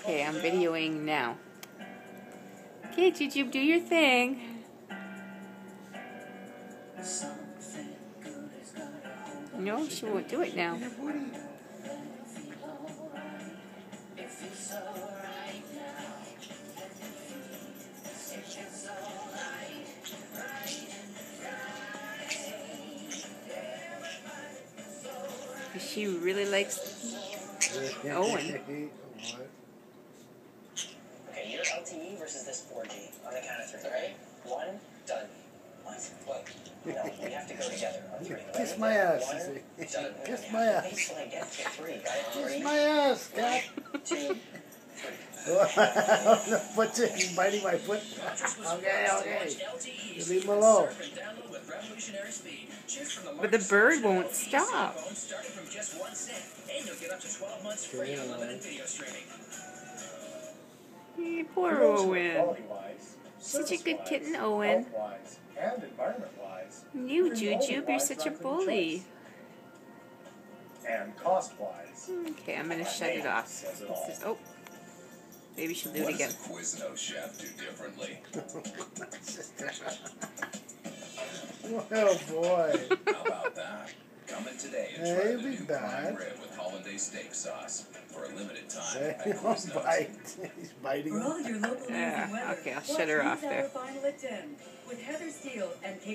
Okay, I'm videoing now. Okay, Jujube, do your thing. No, she won't do it now. She really likes Owen. Okay, your LTE versus this 4G. On the count of 3, right? 1, done. What? No, we have to go together on 3. Kiss my ass. 1, done. Kiss my ass. Kiss my ass, cat. 2, 3. What's it? He's biting my foot. Okay. You leave him alone. But the bird won't stop. Hey, poor Owen. Such a good kitten, Owen. You, Jujube, you're such a bully. And cost-wise. Okay, I'm gonna shut it off. Oh, maybe she'll do it again. What does a Quiznos chef do differently? Oh boy. How about that? Coming today and try the new prime rib with hollandaise steak sauce for a limited time. Don't bite. He's biting. For all your local news and weather, Okay, I'll shut her off there. Final at 10 with Heather Steele and Kate.